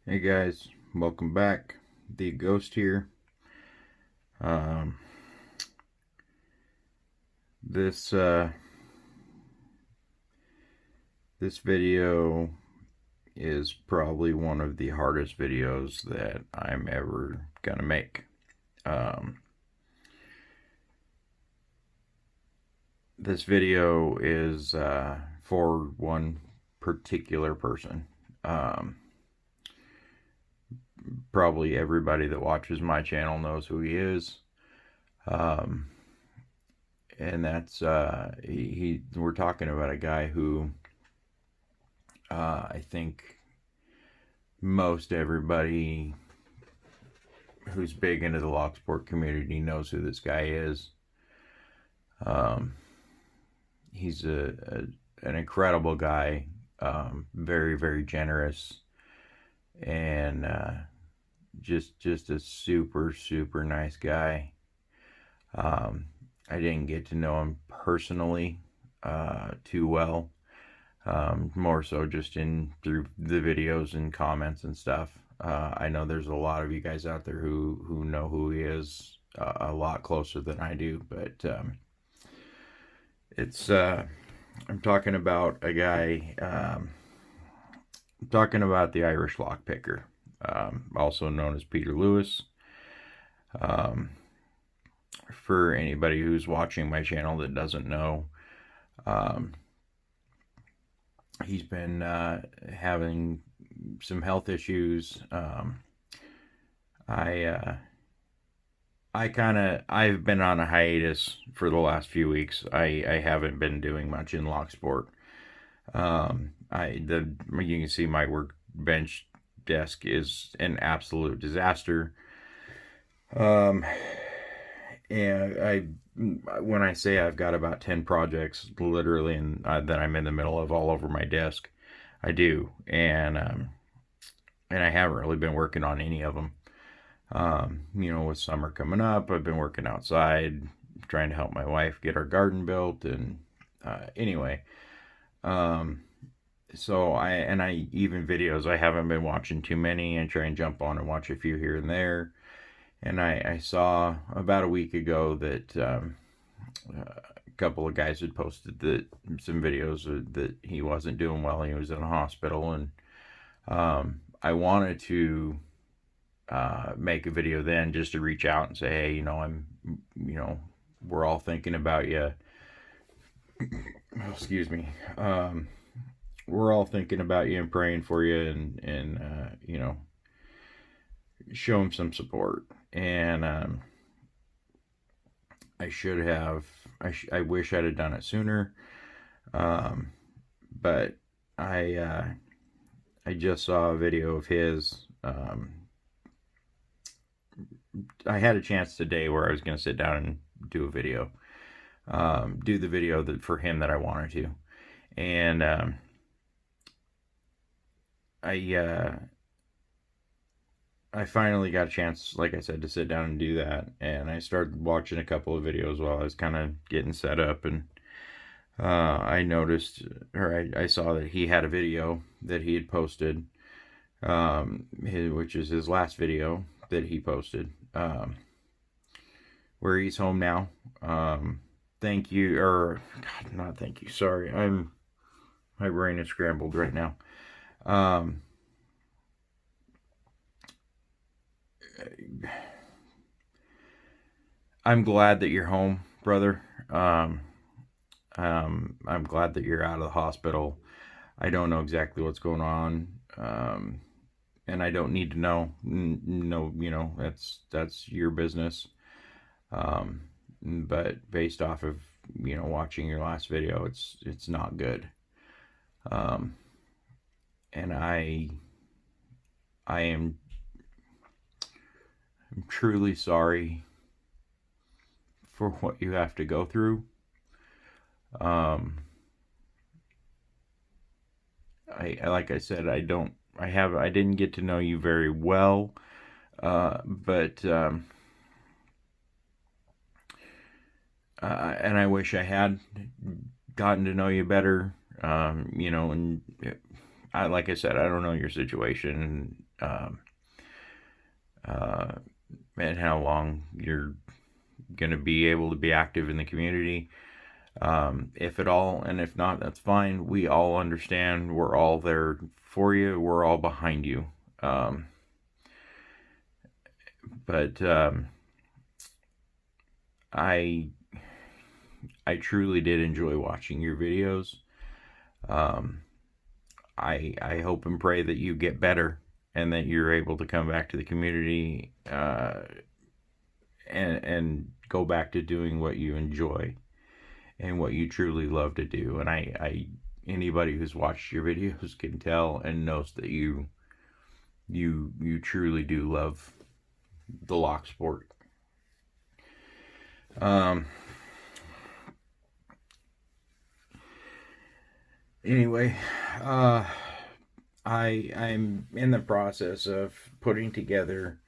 Hey guys, welcome back. The Ghost here. Um, this this video is probably one of the hardest videos that I'm ever gonna make. Um, this video is for one particular person. Um, Probably everybody that watches my channel knows who he is. Um, and that's we're talking about a guy who I think most everybody who's big into the lock sport community knows who this guy is. Um, he's an incredible guy, very very generous, and just a super nice guy. Um, I didn't get to know him personally too well. More so just in through the videos and comments and stuff. I know there's a lot of you guys out there who know who he is a lot closer than I do, but it's I'm talking about a guy. I'm talking about the Irish Lockpicker, also known as Peter Lewis. Um, for anybody who's watching my channel that doesn't know, um, he's been having some health issues. I I've been on a hiatus for the last few weeks. I haven't been doing much in lock sport. You can see my workbench desk is an absolute disaster. Um, and when I say I've got about 10 projects literally that I'm in the middle of all over my desk, I do. And I haven't really been working on any of them. With summer coming up, I've been working outside, trying to help my wife get our garden built. And anyway, um, so I even videos, I haven't been watching too many and try and jump on and watch a few here and there. And I saw about a week ago that a couple of guys had posted some videos that he wasn't doing well. He was in a hospital, and I wanted to make a video then just to reach out and say, hey, we're all thinking about you. Excuse me. We're all thinking about you and praying for you, and show him some support. And I should have. I wish I'd have done it sooner. But I just saw a video of his. I had a chance today where I was going to sit down and do a video, do the video for him that I wanted to, and I finally got a chance, like I said, to sit down and do that. And I started watching a couple of videos while I was kind of getting set up, and I noticed, or I saw that he had a video that he had posted, which is his last video that he posted, where he's home now. Thank you, or God, not thank you. Sorry, my brain is scrambled right now. I'm glad that you're home, brother. I'm glad that you're out of the hospital. I don't know exactly what's going on, and I don't need to know. No, that's your business. But based off of watching your last video, it's not good. And I'm truly sorry for what you have to go through. Like I said, I didn't get to know you very well, but and I wish I had gotten to know you better. And like I said, I don't know your situation, and how long you're going to be able to be active in the community, if at all. And if not, that's fine. We all understand. We're all there for you. We're all behind you. But I truly did enjoy watching your videos. I hope and pray that you get better and that you're able to come back to the community, and go back to doing what you enjoy and what you truly love to do. And I anybody who's watched your videos can tell and knows that you truly do love the lock sport. Anyway, I'm in the process of putting together,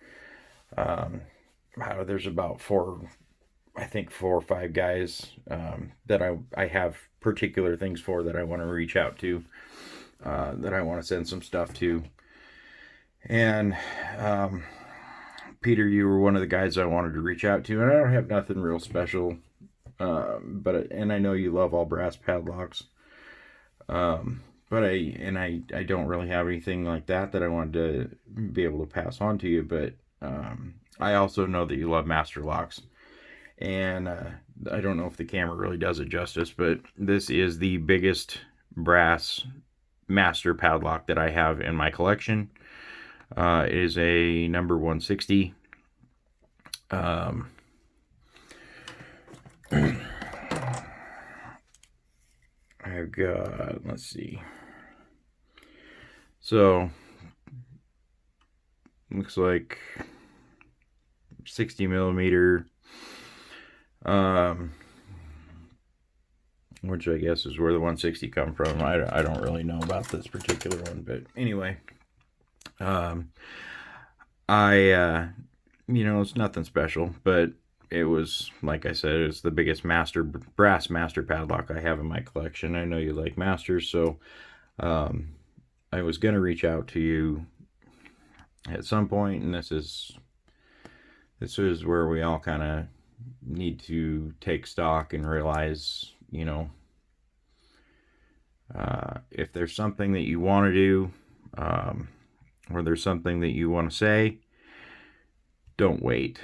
there's about four or five guys, that I have particular things for, that I want to reach out to, that I want to send some stuff to. And Peter, you were one of the guys I wanted to reach out to, and I don't have nothing real special, but I know you love all brass padlocks, but I don't really have anything like that I wanted to be able to pass on to you. But I also know that you love master locks, and I don't know if the camera really does it justice, but this is the biggest brass master padlock that I have in my collection. It is a number 160. I've got, let's see. So, looks like 60 millimeter, which I guess is where the 160 come from. I don't really know about this particular one, but anyway, it's nothing special, but it was, like I said, it's the biggest brass master padlock I have in my collection. I know you like masters, so I was gonna reach out to you at some point, and this is where we all kind of need to take stock and realize, if there's something that you want to do, or there's something that you want to say, don't wait,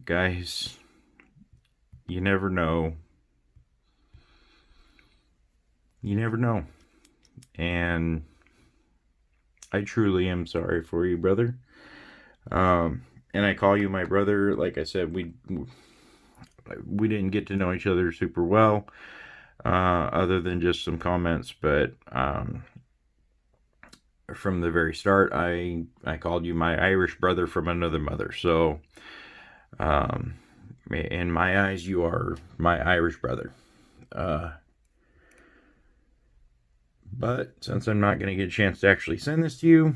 guys. You never know. And I truly am sorry for you, brother. And I call you my brother. Like I said, we didn't get to know each other super well, other than just some comments, but from the very start, I called you my Irish brother from another mother. So in my eyes, you are my Irish brother. But since I'm not going to get a chance to actually send this to you,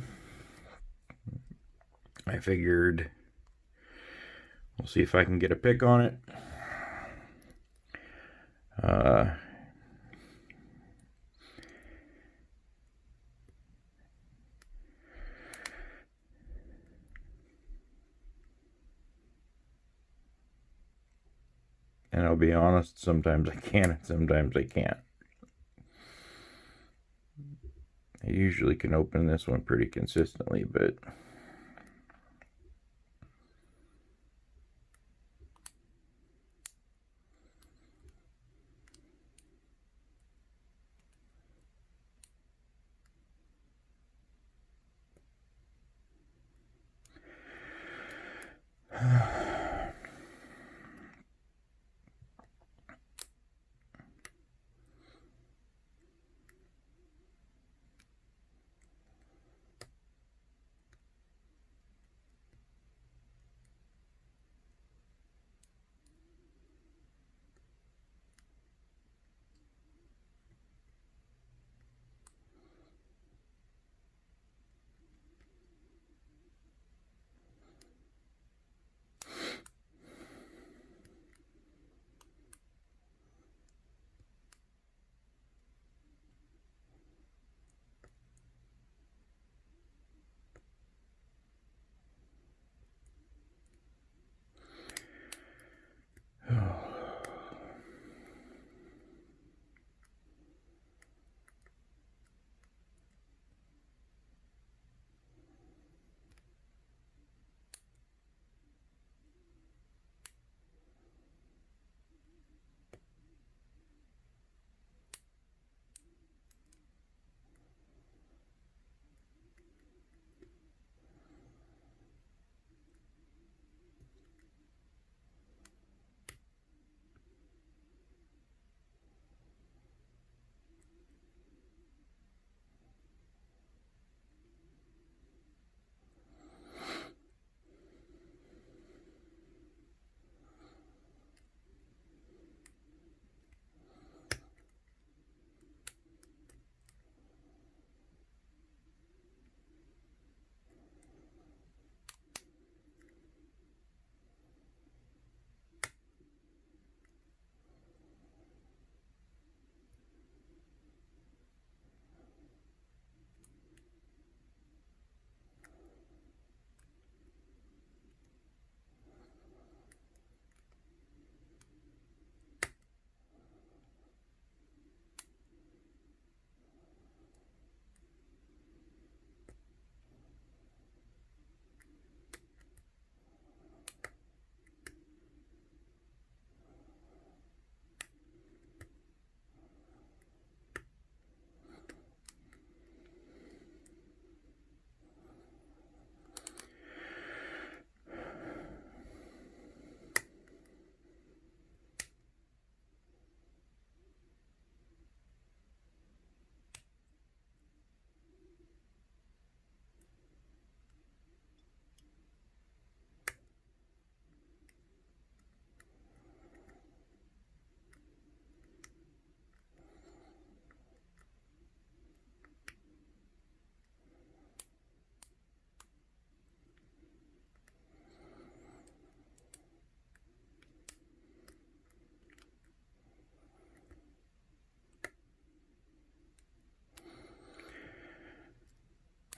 I figured we'll see if I can get a pic on it. And I'll be honest, sometimes I can and sometimes I can't. I usually can open this one pretty consistently, but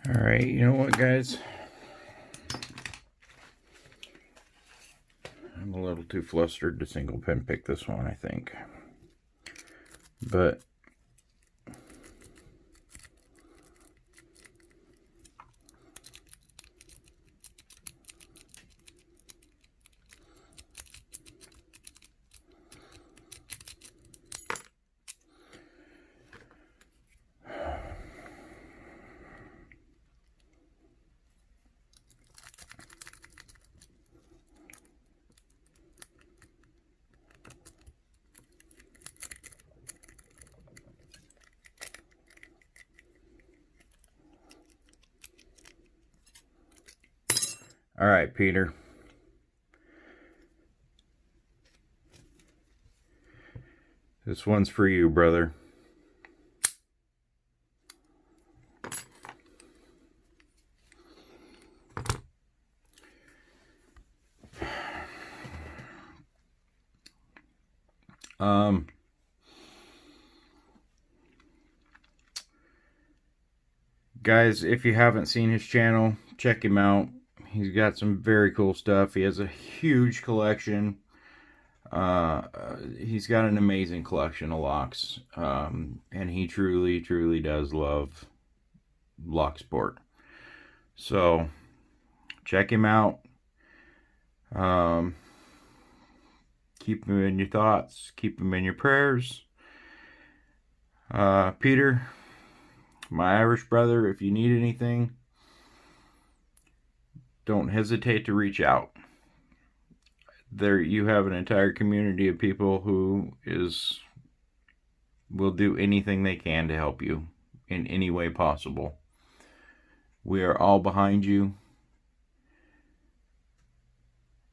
Alright, you know what, guys? I'm a little too flustered to single pin pick this one, I think. But all right, Peter. This one's for you, brother. Guys, if you haven't seen his channel, check him out. He's got some very cool stuff. He has a huge collection. He's got an amazing collection of locks. And he truly, truly does love lock sport. So, check him out. Keep him in your thoughts. Keep him in your prayers. Peter, my Irish brother, if you need anything, don't hesitate to reach out. There you have an entire community of people who will do anything they can to help you in any way possible. We are all behind you,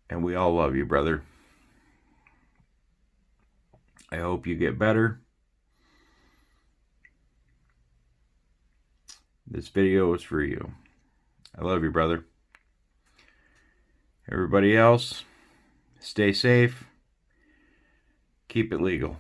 and we all love you, brother. I hope you get better. This video is for you. I love you, brother. Everybody else, stay safe. Keep it legal.